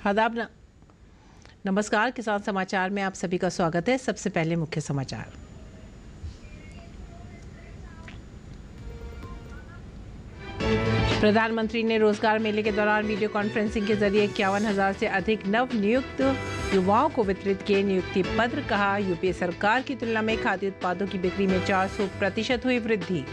आदाब नमस्कार। किसान समाचार में आप सभी का स्वागत है। सबसे पहले मुख्य समाचार। प्रधानमंत्री ने रोजगार मेले के दौरान वीडियो कॉन्फ्रेंसिंग के जरिए 51,000 से अधिक नव नियुक्त युवाओं को वितरित किए नियुक्ति पत्र। कहा, यूपीए सरकार की तुलना में खाद्य उत्पादों की बिक्री में 400% हुई वृद्धि।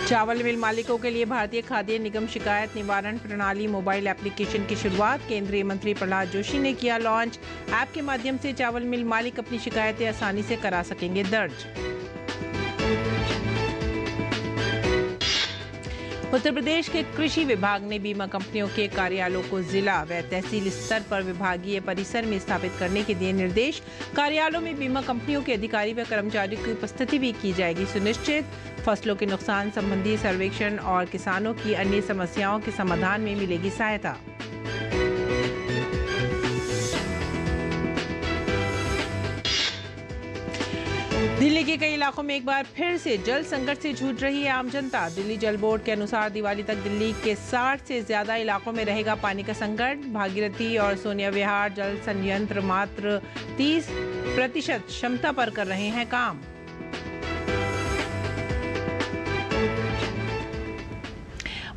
चावल मिल मालिकों के लिए भारतीय खाद्य निगम शिकायत निवारण प्रणाली मोबाइल एप्लीकेशन की शुरुआत। केंद्रीय मंत्री प्रहलाद जोशी ने किया लॉन्च। ऐप के माध्यम से चावल मिल मालिक अपनी शिकायतें आसानी से करा सकेंगे दर्ज। उत्तर प्रदेश के कृषि विभाग ने बीमा कंपनियों के कार्यालयों को जिला व तहसील स्तर पर विभागीय परिसर में स्थापित करने के दिए निर्देश। कार्यालयों में बीमा कंपनियों के अधिकारी व कर्मचारियों की उपस्थिति भी की जाएगी सुनिश्चित। फसलों के नुकसान संबंधी सर्वेक्षण और किसानों की अन्य समस्याओं के समाधान में मिलेगी सहायता। दिल्ली के कई इलाकों में एक बार फिर से जल संकट से जूझ रही है आम जनता। दिल्ली जल बोर्ड के अनुसार दिवाली तक दिल्ली के 60 से ज्यादा इलाकों में रहेगा पानी का संकट। भागीरथी और सोनिया विहार जल संयंत्र मात्र 30% क्षमता पर कर रहे हैं काम।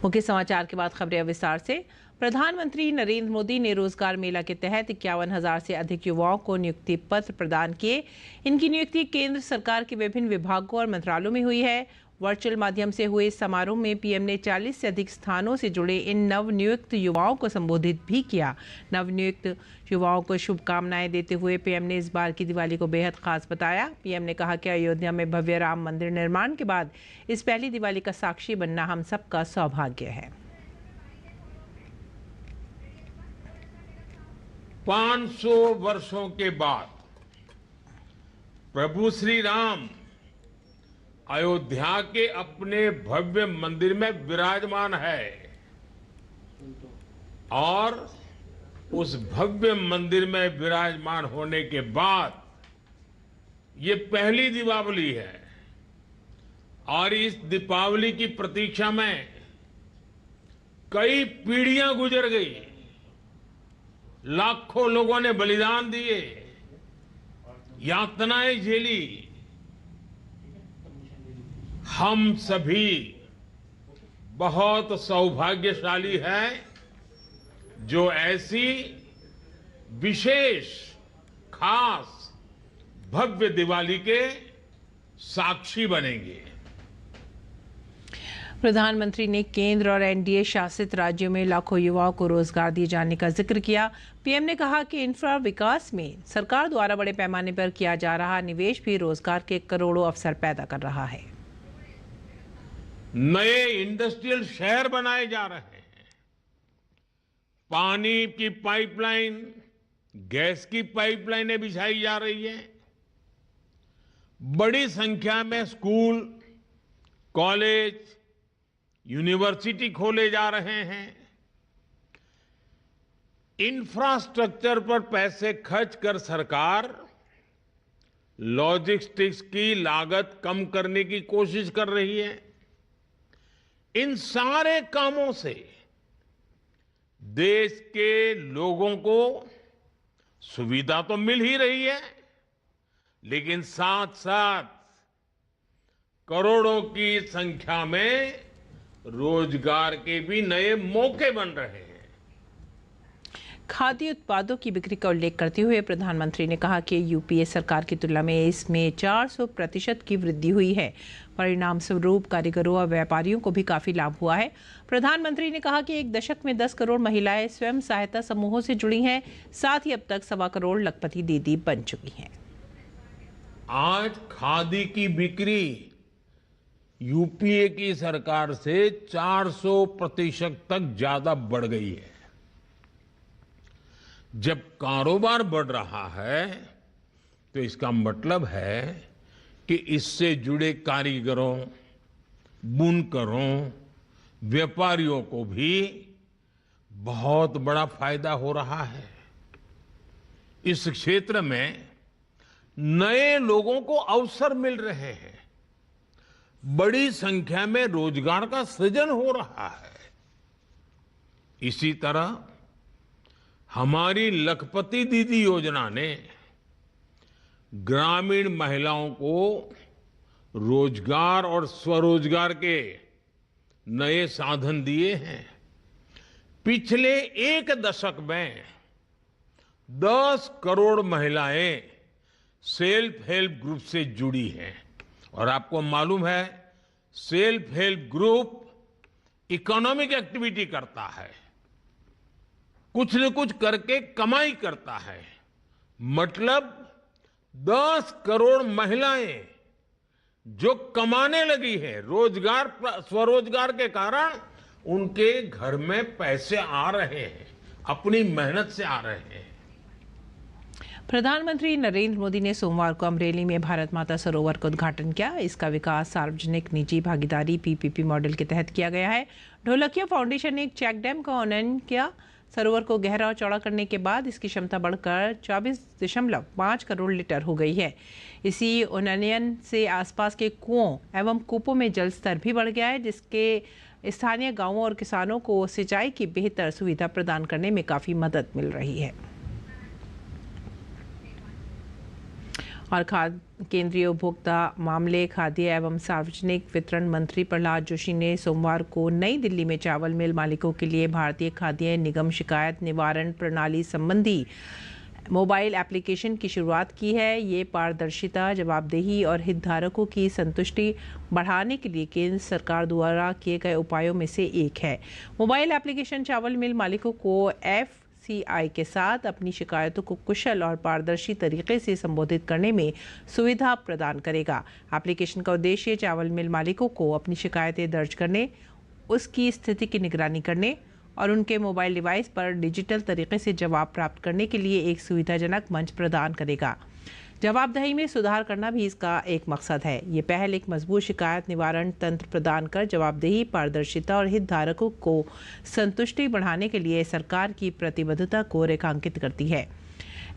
मुख्य समाचार के बाद खबरें विस्तार से। प्रधानमंत्री नरेंद्र मोदी ने रोजगार मेला के तहत 51,000 से अधिक युवाओं को नियुक्ति पत्र प्रदान किए। इनकी नियुक्ति केंद्र सरकार के विभिन्न विभागों और मंत्रालयों में हुई है। वर्चुअल माध्यम से हुए समारोह में पीएम ने 40 से अधिक स्थानों से जुड़े इन नवनियुक्त युवाओं को संबोधित भी किया। नवनियुक्त युवाओं को शुभकामनाएं देते हुए पीएम ने इस बार की दिवाली को बेहद खास बताया। पीएम ने कहा कि अयोध्या में भव्य राम मंदिर निर्माण के बाद इस पहली दिवाली का साक्षी बनना हम सबका सौभाग्य है। 500 वर्षों के बाद प्रभु श्री राम अयोध्या के अपने भव्य मंदिर में विराजमान है और उस भव्य मंदिर में विराजमान होने के बाद ये पहली दीपावली है और इस दीपावली की प्रतीक्षा में कई पीढ़ियां गुजर गई। लाखों लोगों ने बलिदान दिए, यातनाएं झेली। हम सभी बहुत सौभाग्यशाली हैं जो ऐसी विशेष खास भव्य दिवाली के साक्षी बनेंगे। प्रधानमंत्री ने केंद्र और एनडीए शासित राज्यों में लाखों युवाओं को रोजगार दिए जाने का जिक्र किया। पीएम ने कहा कि इंफ्रा विकास में सरकार द्वारा बड़े पैमाने पर किया जा रहा निवेश भी रोजगार के करोड़ों अवसर पैदा कर रहा है। नए इंडस्ट्रियल शहर बनाए जा रहे हैं। पानी की पाइपलाइन, गैस की पाइपलाइनें बिछाई जा रही है। बड़ी संख्या में स्कूल, कॉलेज, यूनिवर्सिटी खोले जा रहे हैं। इंफ्रास्ट्रक्चर पर पैसे खर्च कर सरकार लॉजिस्टिक्स की लागत कम करने की कोशिश कर रही है। इन सारे कामों से देश के लोगों को सुविधा तो मिल ही रही है, लेकिन साथ साथ करोड़ों की संख्या में रोजगार के भी नए मौके बन रहे हैं। खाद्य उत्पादों की बिक्री का उल्लेख करते हुए प्रधानमंत्री ने कहा कि यूपीए सरकार की तुलना में इसमें 400% की वृद्धि हुई है। परिणाम स्वरूप कारीगरों और व्यापारियों को भी काफी लाभ हुआ है। प्रधानमंत्री ने कहा कि एक दशक में 10 करोड़ महिलाएं स्वयं सहायता समूहों से जुड़ी हैं। साथ ही अब तक 1.25 करोड़ लखपति दीदी बन चुकी हैं। आज खादी की बिक्री यूपीए की सरकार से 400% तक ज्यादा बढ़ गई है। जब कारोबार बढ़ रहा है तो इसका मतलब है कि इससे जुड़े कारीगरों, बुनकरों, व्यापारियों को भी बहुत बड़ा फायदा हो रहा है। इस क्षेत्र में नए लोगों को अवसर मिल रहे हैं, बड़ी संख्या में रोजगार का सृजन हो रहा है। इसी तरह हमारी लखपति दीदी योजना ने ग्रामीण महिलाओं को रोजगार और स्वरोजगार के नए साधन दिए हैं। पिछले एक दशक में 10 करोड़ महिलाएं सेल्फ हेल्प ग्रुप से जुड़ी हैं। और आपको मालूम है, self help group economic activity करता है, कुछ न कुछ करके कमाई करता है। मतलब 10 करोड़ महिलाएं जो कमाने लगी है, रोजगार स्वरोजगार के कारण उनके घर में पैसे आ रहे हैं, अपनी मेहनत से आ रहे हैं। प्रधानमंत्री नरेंद्र मोदी ने सोमवार को अमरेली में भारत माता सरोवर का उद्घाटन किया। इसका विकास सार्वजनिक निजी भागीदारी पीपीपी मॉडल के तहत किया गया है। ढोलकिया फाउंडेशन ने एक चेक डैम का उन्नयन किया। सरोवर को गहरा और चौड़ा करने के बाद इसकी क्षमता बढ़कर 24.5 करोड़ लीटर हो गई है। इसी उन्नयन से आसपास के कुओं एवं कूपों में जल स्तर भी बढ़ गया है, जिसके स्थानीय गांवों और किसानों को सिंचाई की बेहतर सुविधा प्रदान करने में काफ़ी मदद मिल रही है। और केंद्रीय उपभोक्ता मामले, खाद्य एवं सार्वजनिक वितरण मंत्री प्रहलाद जोशी ने सोमवार को नई दिल्ली में चावल मिल मालिकों के लिए भारतीय खाद्य निगम शिकायत निवारण प्रणाली संबंधी मोबाइल एप्लीकेशन की शुरुआत की है। ये पारदर्शिता, जवाबदेही और हितधारकों की संतुष्टि बढ़ाने के लिए केंद्र सरकार द्वारा किए गए उपायों में से एक है। मोबाइल एप्लीकेशन चावल मिल मालिकों को FCI के साथ अपनी शिकायतों को कुशल और पारदर्शी तरीके से संबोधित करने में सुविधा प्रदान करेगा। एप्लीकेशन का उद्देश्य चावल मिल मालिकों को अपनी शिकायतें दर्ज करने, उसकी स्थिति की निगरानी करने और उनके मोबाइल डिवाइस पर डिजिटल तरीके से जवाब प्राप्त करने के लिए एक सुविधाजनक मंच प्रदान करेगा। जवाबदेही में सुधार करना भी इसका एक मकसद है। ये पहल एक मजबूत शिकायत निवारण तंत्र प्रदान कर जवाबदेही, पारदर्शिता और हितधारकों को संतुष्टि बढ़ाने के लिए सरकार की प्रतिबद्धता को रेखांकित करती है।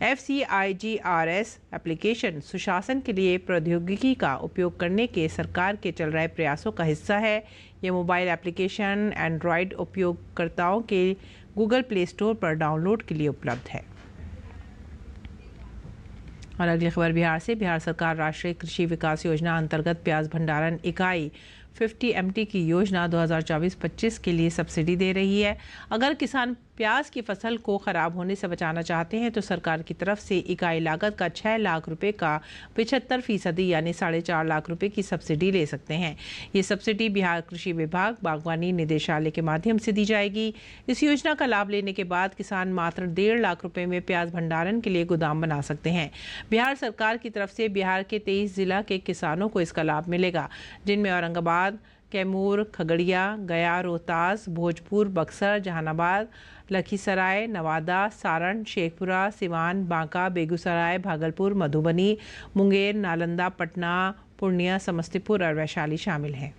FCIGRS एप्लीकेशन सुशासन के लिए प्रौद्योगिकी का उपयोग करने के सरकार के चल रहे प्रयासों का हिस्सा है। ये मोबाइल एप्लीकेशन एंड्रॉयड उपयोगकर्ताओं के गूगल प्ले स्टोर पर डाउनलोड के लिए उपलब्ध है। और अगली खबर बिहार से। बिहार सरकार राष्ट्रीय कृषि विकास योजना अंतर्गत प्याज भंडारण इकाई 50 MT की योजना 2024-25 के लिए सब्सिडी दे रही है। अगर किसान प्याज की फसल को खराब होने से बचाना चाहते हैं तो सरकार की तरफ से इकाई लागत का 6 लाख रुपए का 75% यानी 4.5 लाख रुपए की सब्सिडी ले सकते हैं। ये सब्सिडी बिहार कृषि विभाग बागवानी निदेशालय के माध्यम से दी जाएगी। इस योजना का लाभ लेने के बाद किसान मात्र 1.5 लाख रुपए में प्याज भंडारण के लिए गोदाम बना सकते हैं। बिहार सरकार की तरफ से बिहार के 23 जिला के किसानों को इसका लाभ मिलेगा, जिनमें औरंगाबाद, कैमूर, खगड़िया, गया, रोहतास, भोजपुर, बक्सर, जहानाबाद, लखीसराय, नवादा, सारण, शेखपुरा, सिवान, बांका, बेगूसराय, भागलपुर, मधुबनी, मुंगेर, नालंदा, पटना, पूर्णिया, समस्तीपुर और वैशाली शामिल हैं।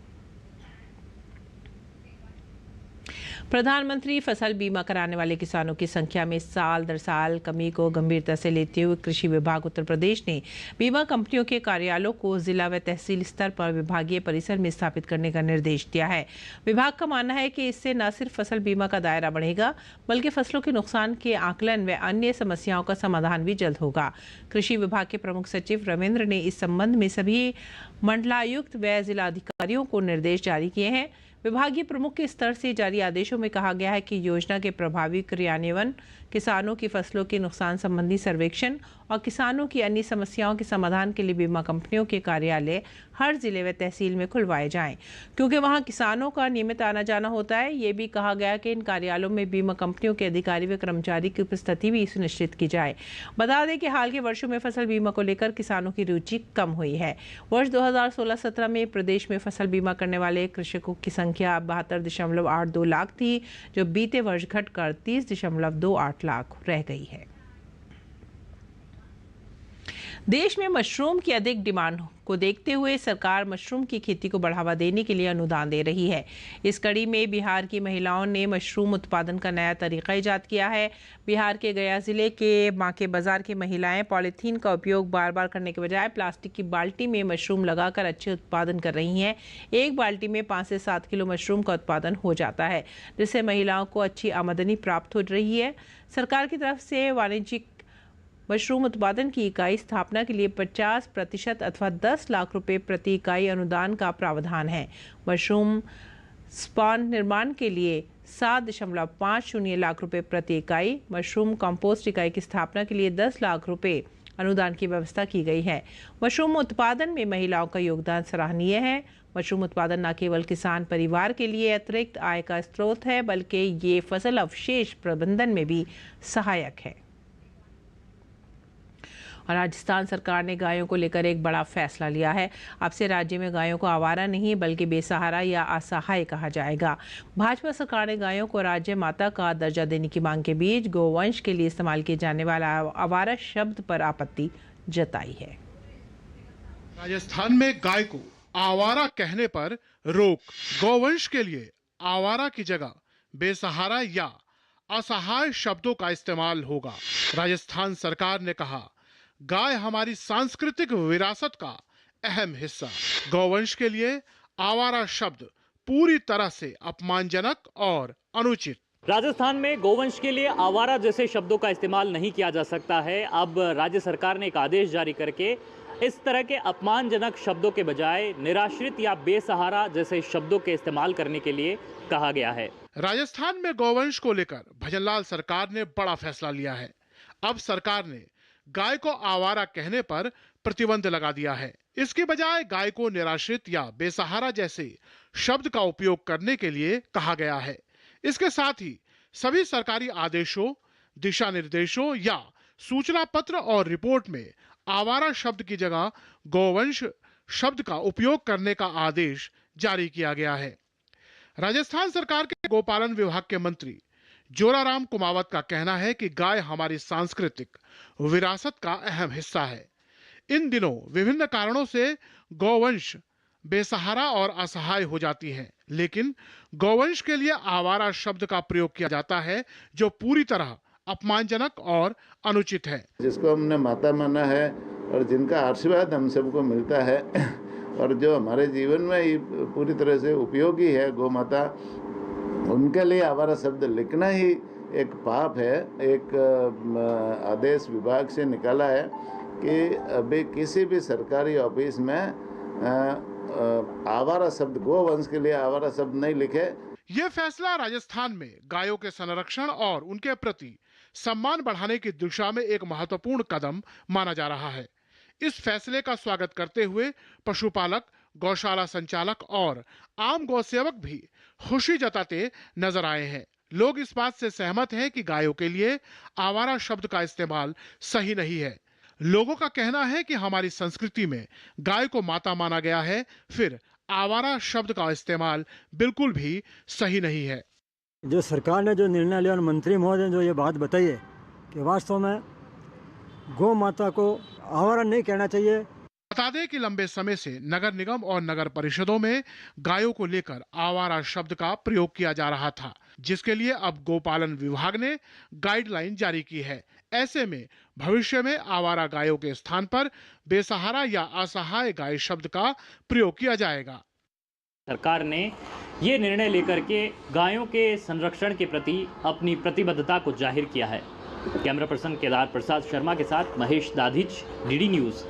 प्रधानमंत्री फसल बीमा कराने वाले किसानों की संख्या में साल दर साल कमी को गंभीरता से लेते हुए कृषि विभाग उत्तर प्रदेश ने बीमा कंपनियों के कार्यालयों को जिला व तहसील स्तर पर विभागीय परिसर में स्थापित करने का निर्देश दिया है। विभाग का मानना है कि इससे न सिर्फ फसल बीमा का दायरा बढ़ेगा, बल्कि फसलों के नुकसान के आकलन व अन्य समस्याओं का समाधान भी जल्द होगा। कृषि विभाग के प्रमुख सचिव रविंद्र ने इस संबंध में सभी मंडलायुक्त व जिलाधिकारियों को निर्देश जारी किए हैं। विभागीय प्रमुख के स्तर से जारी आदेशों में कहा गया है कि योजना के प्रभावी क्रियान्वयन, किसानों की फसलों के नुकसान संबंधी सर्वेक्षण और किसानों की अन्य समस्याओं के समाधान के लिए बीमा कंपनियों के कार्यालय हर जिले व तहसील में खुलवाए जाएं, क्योंकि वहां किसानों का नियमित आना जाना होता है। ये भी कहा गया कि इन कार्यालयों में बीमा कंपनियों के अधिकारी व कर्मचारी की उपस्थिति भी सुनिश्चित की जाए। बता दें कि हाल के वर्षों में फसल बीमा को लेकर किसानों की रुचि कम हुई है। वर्ष 2016-17 में प्रदेश में फसल बीमा करने वाले कृषकों की संख्या 72.82 लाख थी, जो बीते वर्ष घटकर 30.28 लाख रह गई है। देश में मशरूम की अधिक डिमांड को देखते हुए सरकार मशरूम की खेती को बढ़ावा देने के लिए अनुदान दे रही है। इस कड़ी में बिहार की महिलाओं ने मशरूम उत्पादन का नया तरीका ईजाद किया है। बिहार के गया जिले के बांके बाजार की महिलाएं पॉलीथीन का उपयोग बार बार करने के बजाय प्लास्टिक की बाल्टी में मशरूम लगाकर अच्छे उत्पादन कर रही हैं। एक बाल्टी में 5 से 7 किलो मशरूम का उत्पादन हो जाता है, जिससे महिलाओं को अच्छी आमदनी प्राप्त हो रही है। सरकार की तरफ से वाणिज्यिक मशरूम उत्पादन की इकाई स्थापना के लिए 50% अथवा 10 लाख रुपए प्रति इकाई अनुदान का प्रावधान है। मशरूम स्पॉन निर्माण के लिए 7.50 लाख रुपए प्रति इकाई, मशरूम कंपोस्ट इकाई की स्थापना के लिए 10 लाख रुपए अनुदान की व्यवस्था की गई है। मशरूम उत्पादन में महिलाओं का योगदान सराहनीय है। मशरूम उत्पादन न केवल किसान परिवार के लिए अतिरिक्त आय का स्रोत है, बल्कि ये फसल अवशेष प्रबंधन में भी सहायक है। और राजस्थान सरकार ने गायों को लेकर एक बड़ा फैसला लिया है। अब से राज्य में गायों को आवारा नहीं बल्कि बेसहारा या असहाय कहा जाएगा। भाजपा सरकार ने गायों को राज्य माता का दर्जा देने की मांग के बीच गोवंश के लिए इस्तेमाल किए जाने वाला आवारा शब्द पर आपत्ति जताई है। राजस्थान में गाय को आवारा कहने पर रोक, गोवंश के लिए आवारा की जगह बेसहारा या असहाय शब्दों का इस्तेमाल होगा। राजस्थान सरकार ने कहा, गाय हमारी सांस्कृतिक विरासत का अहम हिस्सा। गौवंश के लिए आवारा शब्द पूरी तरह से अपमानजनक और अनुचित। राजस्थान में गोवंश के लिए आवारा जैसे शब्दों का इस्तेमाल नहीं किया जा सकता है। अब राज्य सरकार ने एक आदेश जारी करके इस तरह के अपमानजनक शब्दों के बजाय निराश्रित या बेसहारा जैसे शब्दों के इस्तेमाल करने के लिए कहा गया है। राजस्थान में गौवंश को लेकर भजनलाल सरकार ने बड़ा फैसला लिया है। अब सरकार ने गाय को आवारा कहने पर प्रतिबंध लगा दिया है। इसके बजाय गाय को निराश्रित या बेसहारा जैसे शब्द का उपयोग करने के लिए कहा गया है। इसके साथ ही सभी सरकारी आदेशों, दिशा निर्देशों या सूचना पत्र और रिपोर्ट में आवारा शब्द की जगह गोवंश शब्द का उपयोग करने का आदेश जारी किया गया है। राजस्थान सरकार के गोपालन विभाग के मंत्री जोराराम कुमावत का कहना है कि गाय हमारी सांस्कृतिक विरासत का अहम हिस्सा है। इन दिनों विभिन्न कारणों से गौवंश बेसहारा और असहाय हो जाती हैं, लेकिन गौवंश के लिए आवारा शब्द का प्रयोग किया जाता है, जो पूरी तरह अपमानजनक और अनुचित है। जिसको हमने माता माना है और जिनका आशीर्वाद हम सबको मिलता है और जो हमारे जीवन में पूरी तरह से उपयोगी है गौ माता, उनके लिए आवारा शब्द लिखना ही एक पाप है। एक आदेश विभाग से निकाला है कि अभी किसी भी सरकारी ऑफिस में आवारा शब्द, गोवंश के लिए आवारा शब्द नहीं लिखे। ये फैसला राजस्थान में गायों के संरक्षण और उनके प्रति सम्मान बढ़ाने की दिशा में एक महत्वपूर्ण कदम माना जा रहा है। इस फैसले का स्वागत करते हुए पशुपालक, गौशाला संचालक और आम गौसेवक भी खुशी जताते नजर आए हैं। लोग इस बात से सहमत हैं कि गायों के लिए आवारा शब्द का इस्तेमाल सही नहीं है। लोगों का कहना है कि हमारी संस्कृति में गाय को माता माना गया है, फिर आवारा शब्द का इस्तेमाल बिल्कुल भी सही नहीं है। जो सरकार ने जो निर्णय लिया, मंत्री महोदय ने जो ये बात बताई है कि वास्तव में गौ माता को आवारा नहीं कहना चाहिए। बता दें कि लंबे समय से नगर निगम और नगर परिषदों में गायों को लेकर आवारा शब्द का प्रयोग किया जा रहा था, जिसके लिए अब गोपालन विभाग ने गाइडलाइन जारी की है। ऐसे में भविष्य में आवारा गायों के स्थान पर बेसहारा या असहाय गाय शब्द का प्रयोग किया जाएगा। सरकार ने ये निर्णय लेकर के गायों के संरक्षण के प्रति अपनी प्रतिबद्धता को जाहिर किया है। कैमरा पर्सन केदार प्रसाद शर्मा के साथ महेश दाधिच, डीडी न्यूज़।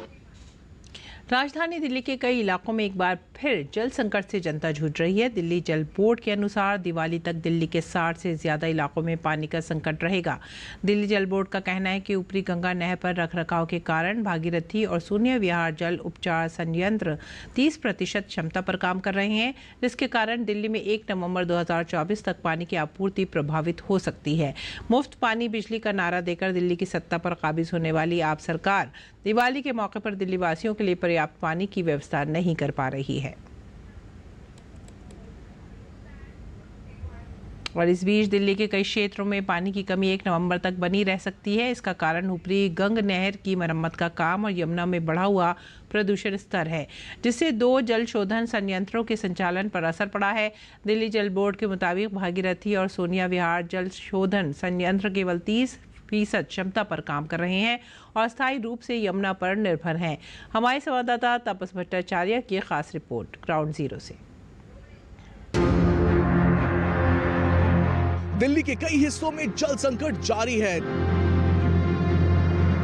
राजधानी दिल्ली के कई इलाकों में एक बार फिर जल संकट से जनता जूझ रही है। दिल्ली जल बोर्ड के अनुसार दिवाली तक दिल्ली के 60 से ज्यादा इलाकों में पानी का संकट रहेगा। दिल्ली जल बोर्ड का कहना है कि ऊपरी गंगा नहर पर रखरखाव के कारण भागीरथी और शून्य विहार जल उपचार संयंत्र 30% क्षमता पर काम कर रहे हैं, जिसके कारण दिल्ली में 1 नवंबर 2024 तक पानी की आपूर्ति प्रभावित हो सकती है। मुफ्त पानी बिजली का नारा देकर दिल्ली की सत्ता पर काबिज होने वाली आप सरकार दिवाली के मौके पर दिल्ली वासियों के लिए पर्याप्त पानी की व्यवस्था नहीं कर पा रही है। और इस बीच दिल्ली के कई क्षेत्रों में पानी की कमी 1 नवंबर तक बनी रह सकती है। इसका कारण ऊपरी गंग नहर की मरम्मत का काम और यमुना में बढ़ा हुआ प्रदूषण स्तर है, जिससे 2 जल शोधन संयंत्रों के संचालन पर असर पड़ा है। दिल्ली जल बोर्ड के मुताबिक भागीरथी और सोनिया विहार जल शोधन संयंत्र केवल 30% क्षमता पर काम कर रहे हैं और स्थायी रूप से यमुना पर निर्भर हैं। हमारे संवाददाता तापस भट्टाचार्य की खास रिपोर्ट ग्राउंड जीरो से। दिल्ली के कई हिस्सों में जल संकट जारी है।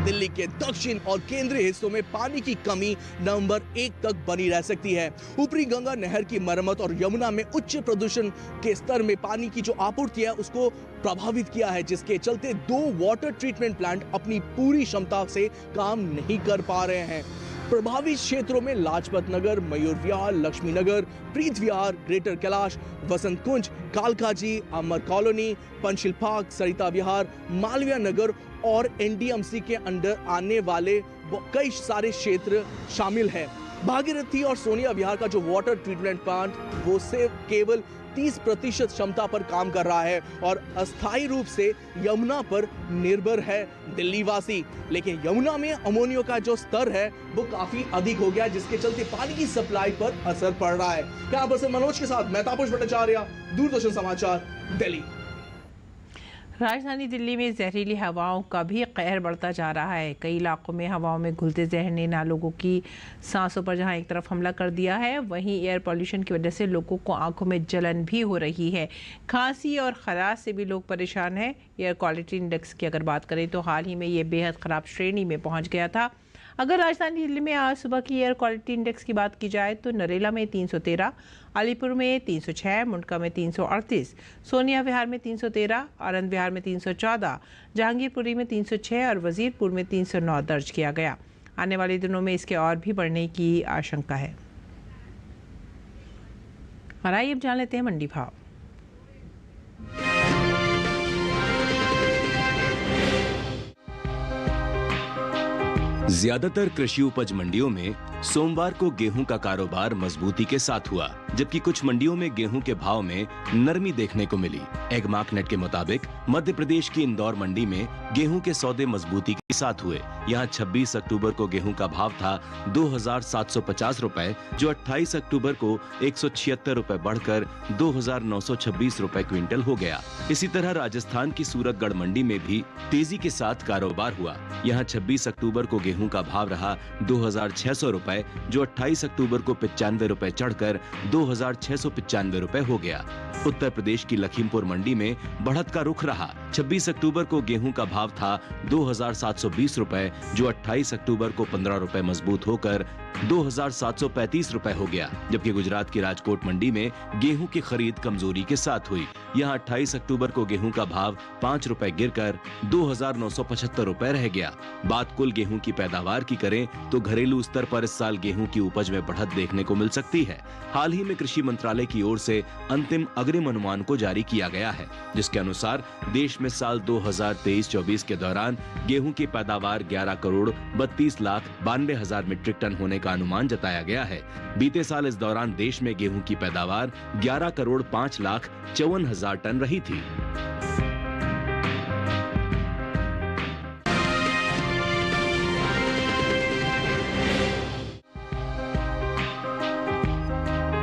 दिल्ली के दक्षिण और केंद्रीय हिस्सों में पानी की कमी नवंबर 1 तक बनी रह सकती है। ऊपरी गंगा नहर की मरम्मत और यमुना में उच्च प्रदूषण के स्तर में पानी की जो आपूर्ति है उसको प्रभावित किया है, जिसके चलते 2 वाटर ट्रीटमेंट प्लांट अपनी पूरी क्षमता से काम नहीं कर पा रहे हैं। प्रभावित क्षेत्रों में लाजपत नगर, मयूर विहार, लक्ष्मी नगर, प्रीत विहार, ग्रेटर कैलाश, वसंत कुंज, कालकाजी, अमर कॉलोनी, पंचशील पार्क, सरिता विहार, मालवीय नगर और एनडीएमसी के अंडर आने वाले कई सारे क्षेत्र शामिल हैं। भागीरथी और सोनिया विहार का जो वाटर ट्रीटमेंट प्लांट वो सिर्फ केवल 30% क्षमता पर काम कर रहा है और अस्थायी रूप से यमुना पर निर्भर है दिल्ली वासी। लेकिन यमुना में अमोनिया का जो स्तर है वो काफी अधिक हो गया, जिसके चलते पानी की सप्लाई पर असर पड़ रहा है। क्या पर्सन मनोज के साथ मैं तापस भट्टाचार्य, दूरदर्शन समाचार, दिल्ली। राजधानी दिल्ली में जहरीली हवाओं का भी कहर बढ़ता जा रहा है। कई इलाकों में हवाओं में घुलते जहर ने ना लोगों की सांसों पर जहां एक तरफ हमला कर दिया है, वहीं एयर पॉल्यूशन की वजह से लोगों को आंखों में जलन भी हो रही है। खांसी और खराश से भी लोग परेशान हैं। एयर क्वालिटी इंडेक्स की अगर बात करें तो हाल ही में ये बेहद ख़राब श्रेणी में पहुँच गया था। अगर राजधानी दिल्ली में आज सुबह की एयर क्वालिटी इंडेक्स की बात की जाए तो नरेला में 313, अलीपुर में 306, मुंडका में 338, सोनिया विहार में 313, आनंद विहार में 314, जहांगीरपुरी में 306 और वजीरपुर में 309 दर्ज किया गया। आने वाले दिनों में इसके और भी बढ़ने की आशंका है। और आइए अब जान लेते हैं मंडी भाव। ज्यादातर कृषि उपज मंडियों में सोमवार को गेहूं का कारोबार मजबूती के साथ हुआ, जबकि कुछ मंडियों में गेहूं के भाव में नरमी देखने को मिली। एगमार्कनेट के मुताबिक मध्य प्रदेश की इंदौर मंडी में गेहूं के सौदे मजबूती के साथ हुए। यहां 26 अक्टूबर को गेहूं का भाव था 2,750 रुपए, जो 28 अक्टूबर को 176 रुपए बढ़कर 2,926 रुपए क्विंटल हो गया। इसी तरह राजस्थान की सूरतगढ़ मंडी में भी तेजी के साथ कारोबार हुआ। यहाँ 26 अक्टूबर को गेहूं का भाव रहा 2,600 रुपए, जो 28 अक्टूबर को 95 रुपए चढ़कर 2,695 रुपए हो गया। उत्तर प्रदेश की लखीमपुर मंडी में बढ़त का रुख रहा। 26 अक्टूबर को गेहूं का भाव था 2,720 रुपए, जो 28 अक्टूबर को 15 रुपए मजबूत होकर 2,735 रुपए हो गया। जबकि गुजरात की राजकोट मंडी में गेहूं की खरीद कमजोरी के साथ हुई। यहां 28 अक्टूबर को गेहूं का भाव 5 रुपए गिरकर 2,975 रुपए रह गया। बात कुल गेहूं की पैदावार की करें तो घरेलू स्तर पर इस साल गेहूं की उपज में बढ़त देखने को मिल सकती है। हाल ही में कृषि मंत्रालय की ओर से अंतिम अग्रिम अनुमान को जारी किया गया है, जिसके अनुसार देश में साल 2023-24 के दौरान गेहूं की पैदावार 11 करोड़ 32 लाख 92 हजार मीट्रिक टन होने का अनुमान जताया गया है। बीते साल इस दौरान देश में गेहूं की पैदावार 11 करोड़ 5 लाख 54 हजार टन रही थी।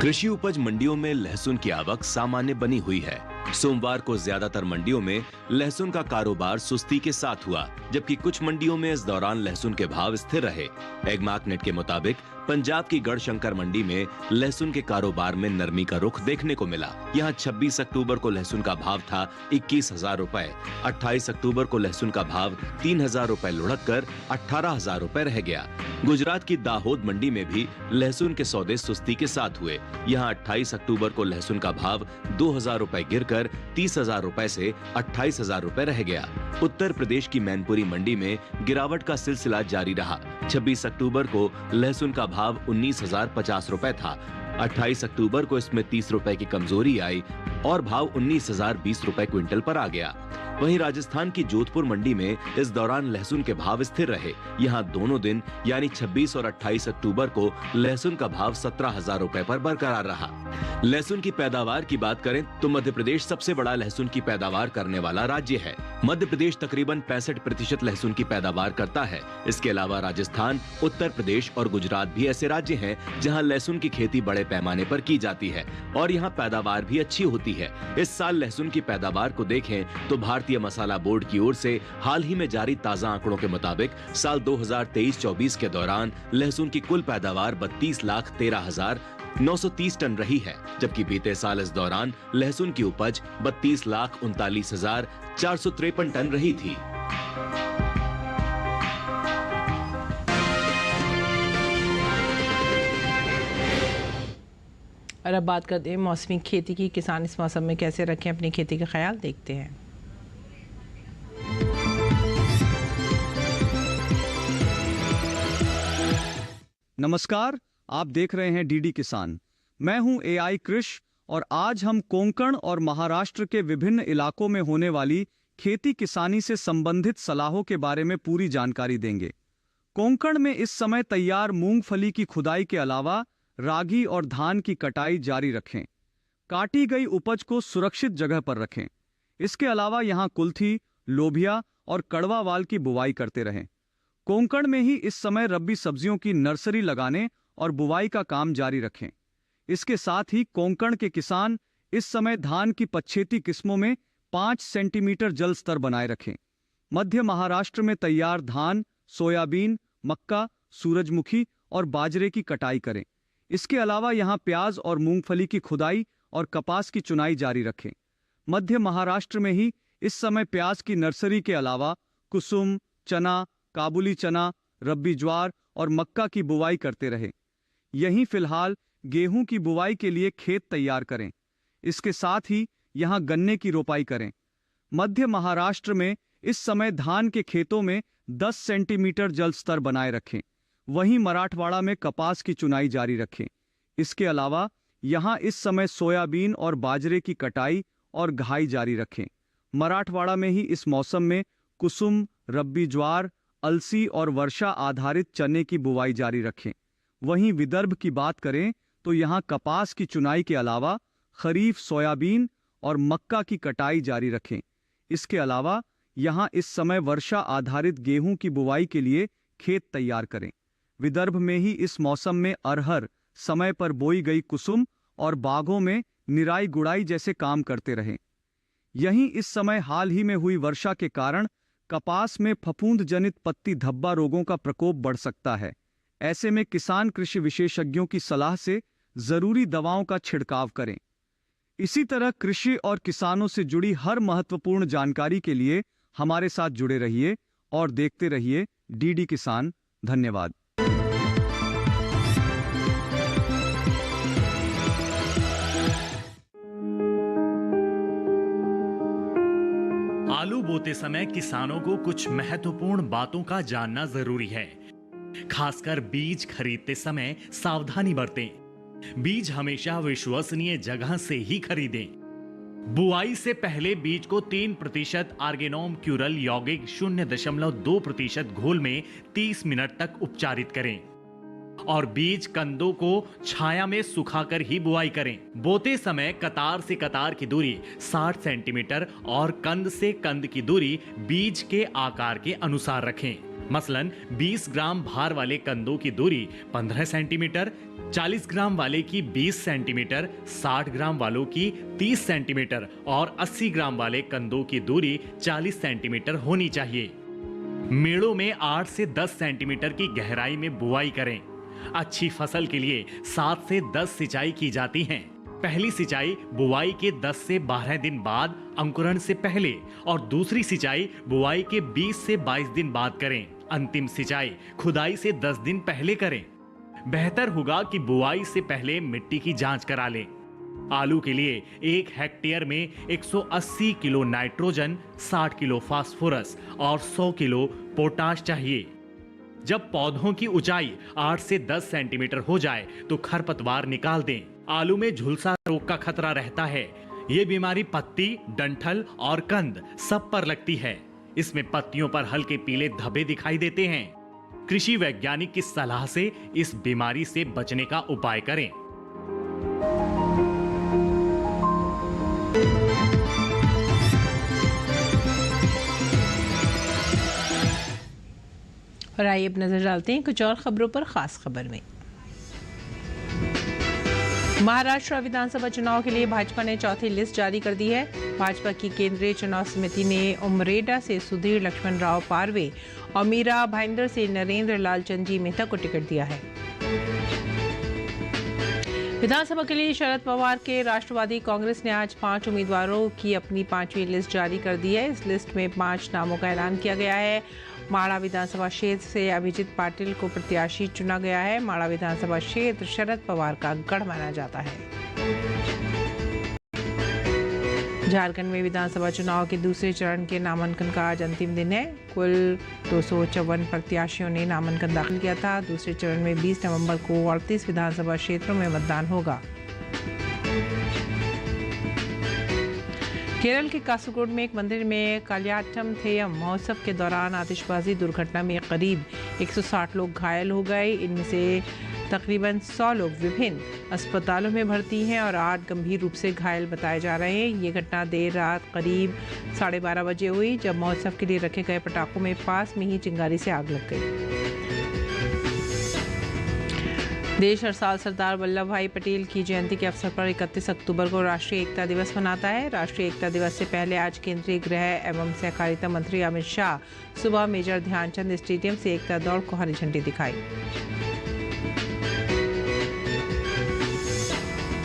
कृषि उपज मंडियों में लहसुन की आवक सामान्य बनी हुई है। सोमवार को ज्यादातर मंडियों में लहसुन का कारोबार सुस्ती के साथ हुआ, जबकि कुछ मंडियों में इस दौरान लहसुन के भाव स्थिर रहे। एगमार्कनेट के मुताबिक पंजाब की गढ़शंकर मंडी में लहसुन के कारोबार में नरमी का रुख देखने को मिला। यहाँ 26 अक्टूबर को लहसुन का भाव था 21,000 रुपए, 28 अक्टूबर को लहसुन का भाव 3,000 रुपए लुढ़क कर 18,000 रुपए रह गया। गुजरात की दाहोद मंडी में भी लहसुन के सौदे सुस्ती के साथ हुए। यहाँ 28 अक्टूबर को लहसुन का भाव 2,000 रुपए गिरकर 30,000 रुपए से 28,000 रुपए रह गया। उत्तर प्रदेश की मैनपुरी मंडी में गिरावट का सिलसिला जारी रहा। 26 अक्टूबर को लहसुन का भाव 19,050 रुपए था। 28 अक्टूबर को इसमें 30 रुपए की कमजोरी आई और भाव 19,020 रुपए क्विंटल पर आ गया। वहीं राजस्थान की जोधपुर मंडी में इस दौरान लहसुन के भाव स्थिर रहे। यहाँ दोनों दिन यानी 26 और 28 अक्टूबर को लहसुन का भाव 17,000 रुपए पर बरकरार रहा। लहसुन की पैदावार की बात करें तो मध्य प्रदेश सबसे बड़ा लहसुन की पैदावार करने वाला राज्य है। मध्य प्रदेश तकरीबन 65% लहसुन की पैदावार करता है। इसके अलावा राजस्थान, उत्तर प्रदेश और गुजरात भी ऐसे राज्य हैं जहां लहसुन की खेती बड़े पैमाने पर की जाती है और यहां पैदावार भी अच्छी होती है। इस साल लहसुन की पैदावार को देखें तो भारतीय मसाला बोर्ड की ओर से हाल ही में जारी ताजा आंकड़ों के मुताबिक साल 2023-24 के दौरान लहसुन की कुल पैदावार 32,13,930 टन रही है, जबकि बीते साल इस दौरान लहसुन की उपज 32,39,453 टन रही थी। और अब बात करते हैं मौसमी खेती की। किसान इस मौसम में कैसे रखें अपनी खेती का ख्याल, देखते हैं। नमस्कार, आप देख रहे हैं डीडी किसान। मैं हूं एआई कृष और आज हम कोंकण और महाराष्ट्र के विभिन्न इलाकों में होने वाली खेती किसानी से संबंधित सलाहों के बारे में पूरी जानकारी देंगे। कोंकण में इस समय तैयार मूंगफली की खुदाई के अलावा रागी और धान की कटाई जारी रखें। काटी गई उपज को सुरक्षित जगह पर रखें। इसके अलावा यहां कुल्थी, लोबिया और कड़वा वाल की बुवाई करते रहें। कोंकण में ही इस समय रब्बी सब्जियों की नर्सरी लगाने और बुवाई का काम जारी रखें। इसके साथ ही कोंकण के किसान इस समय धान की पछेती किस्मों में 5 सेंटीमीटर जल स्तर बनाए रखें। मध्य महाराष्ट्र में तैयार धान, सोयाबीन, मक्का, सूरजमुखी और बाजरे की कटाई करें। इसके अलावा यहां प्याज और मूंगफली की खुदाई और कपास की चुनाई जारी रखें। मध्य महाराष्ट्र में ही इस समय प्याज की नर्सरी के अलावा कुसुम, चना, काबुली चना, रब्बी ज्वार और मक्का की बुवाई करते रहे। यहीं फिलहाल गेहूं की बुवाई के लिए खेत तैयार करें। इसके साथ ही यहां गन्ने की रोपाई करें। मध्य महाराष्ट्र में इस समय धान के खेतों में 10 सेंटीमीटर जल स्तर बनाए रखें। वहीं मराठवाड़ा में कपास की चुनाई जारी रखें। इसके अलावा यहां इस समय सोयाबीन और बाजरे की कटाई और घाई जारी रखें। मराठवाड़ा में ही इस मौसम में कुसुम, रब्बी ज्वार, अलसी और वर्षा आधारित चने की बुवाई जारी रखें। वहीं विदर्भ की बात करें तो यहां कपास की चुनाई के अलावा खरीफ सोयाबीन और मक्का की कटाई जारी रखें। इसके अलावा यहां इस समय वर्षा आधारित गेहूं की बुवाई के लिए खेत तैयार करें। विदर्भ में ही इस मौसम में अरहर, समय पर बोई गई कुसुम और बागों में निराई गुड़ाई जैसे काम करते रहें। यहीं इस समय हाल ही में हुई वर्षा के कारण कपास में फफूंद जनित पत्ती धब्बा रोगों का प्रकोप बढ़ सकता है। ऐसे में किसान कृषि विशेषज्ञों की सलाह से जरूरी दवाओं का छिड़काव करें। इसी तरह कृषि और किसानों से जुड़ी हर महत्वपूर्ण जानकारी के लिए हमारे साथ जुड़े रहिए और देखते रहिए डीडी किसान। धन्यवाद। आलू बोते समय किसानों को कुछ महत्वपूर्ण बातों का जानना जरूरी है। खासकर बीज खरीदते समय सावधानी बरतें। बीज हमेशा विश्वसनीय जगह से ही खरीदें। बुआई से पहले बीज को 3% आर्गेनोम क्यूरल यौगिक 0.2% घोल में 30 मिनट तक उपचारित करें और बीज कंदों को छाया में सुखाकर ही बुआई करें। बोते समय कतार से कतार की दूरी 60 सेंटीमीटर और कंद से कंद की दूरी बीज के आकार के अनुसार रखें। मसलन 20 ग्राम भार वाले कंदों की दूरी 15 सेंटीमीटर, 40 ग्राम वाले की 20 सेंटीमीटर, 60 ग्राम वालों की 30 सेंटीमीटर और 80 ग्राम वाले कंदों की दूरी 40 सेंटीमीटर होनी चाहिए। मेड़ों में 8 से 10 सेंटीमीटर की गहराई में बुआई करें। अच्छी फसल के लिए 7 से 10 सिंचाई की जाती हैं। पहली सिंचाई बुआई के 10 से 12 दिन बाद अंकुरण से पहले और दूसरी सिंचाई बुआई के 20 से 22 दिन बाद करें। अंतिम सिंचाई खुदाई से 10 दिन पहले करें। बेहतर होगा कि बुआई से पहले मिट्टी की जांच करा लें। आलू के लिए 1 हेक्टेयर में 180 किलो नाइट्रोजन, 60 किलो फास्फोरस और 100 किलो पोटाश चाहिए। जब पौधों की ऊंचाई 8 से 10 सेंटीमीटर हो जाए तो खरपतवार निकाल दें। आलू में झुलसा रोग का खतरा रहता है, ये बीमारी पत्ती, डंठल और कंद सब पर लगती है। इसमें पत्तियों पर हल्के पीले धब्बे दिखाई देते हैं। कृषि वैज्ञानिक की सलाह से इस बीमारी से बचने का उपाय करें। और आइए अब नजर डालते हैं कुछ और खबरों पर। खास खबर में महाराष्ट्र विधानसभा चुनाव के लिए भाजपा ने चौथी लिस्ट जारी कर दी है। भाजपा की केंद्रीय चुनाव समिति ने उमरेडा से सुधीर लक्ष्मण राव पारवे और मीरा भाईंदर से नरेंद्र लालचंद जी मेहता को टिकट दिया है। विधानसभा के लिए शरद पवार के राष्ट्रवादी कांग्रेस ने आज 5 उम्मीदवारों की अपनी 5वीं लिस्ट जारी कर दी है। इस लिस्ट में 5 नामों का ऐलान किया गया है। माड़ा विधानसभा क्षेत्र से अभिजीत पाटिल को प्रत्याशी चुना गया है। माड़ा विधानसभा क्षेत्र शरद पवार का गढ़ माना जाता है। झारखंड में विधानसभा चुनाव के दूसरे चरण के नामांकन का आज अंतिम दिन है। कुल 254 प्रत्याशियों ने नामांकन दाखिल किया था। दूसरे चरण में 20 नवंबर को 38 विधानसभा क्षेत्रों में मतदान होगा। केरल के कासरगोड में एक मंदिर में कल्याटम थेयम महोत्सव के दौरान आतिशबाजी दुर्घटना में करीब 160 लोग घायल हो गए। इनमें से तकरीबन 100 लोग विभिन्न अस्पतालों में भर्ती हैं और 8 गंभीर रूप से घायल बताए जा रहे हैं। ये घटना देर रात करीब 12:30 बजे हुई, जब महोत्सव के लिए रखे गए पटाखों में पास में ही चिंगारी से आग लग गई। देश हर साल सरदार वल्लभ भाई पटेल की जयंती के अवसर पर 31 अक्टूबर को राष्ट्रीय एकता दिवस मनाता है। राष्ट्रीय एकता दिवस से पहले आज केंद्रीय गृह एवं सहकारिता मंत्री अमित शाह सुबह मेजर ध्यानचंद स्टेडियम से एकता दौड़ को हरी झंडी दिखाई।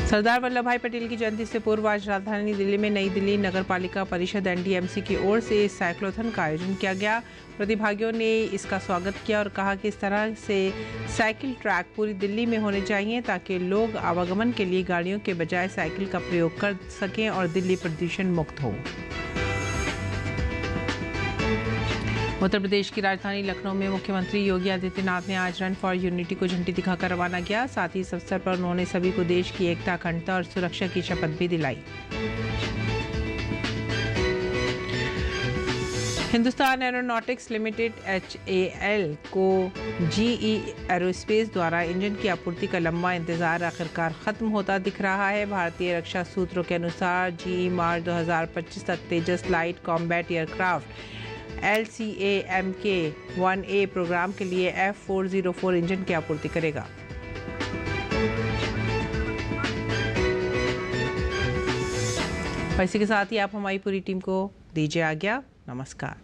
सरदार वल्लभ भाई पटेल की जयंती से पूर्व आज राजधानी दिल्ली में नई दिल्ली नगर पालिका परिषद NDMC की ओर से साइक्लोथन का आयोजन किया गया। प्रतिभागियों ने इसका स्वागत किया और कहा कि इस तरह से साइकिल ट्रैक पूरी दिल्ली में होने चाहिए ताकि लोग आवागमन के लिए गाड़ियों के बजाय साइकिल का प्रयोग कर सकें और दिल्ली प्रदूषण मुक्त हो। उत्तर प्रदेश की राजधानी लखनऊ में मुख्यमंत्री योगी आदित्यनाथ ने आज रन फॉर यूनिटी को झंडी दिखाकर रवाना किया। साथ ही इस अवसर पर उन्होंने सभी को देश की एकता, अखंडता और सुरक्षा की शपथ भी दिलाई। हिंदुस्तान एरोनॉटिक्स लिमिटेड HAL को GE एरोस्पेस द्वारा इंजन की आपूर्ति का लंबा इंतजार आखिरकार खत्म होता दिख रहा है। भारतीय रक्षा सूत्रों के अनुसार GE मार्च 2025 तक Tejas light combat aircraft LCAMK-1A programme के लिए F404 इंजन की आपूर्ति करेगा। इसी के साथ ही आप हमारी पूरी टीम को दीजिए आज्ञा। नमस्कार।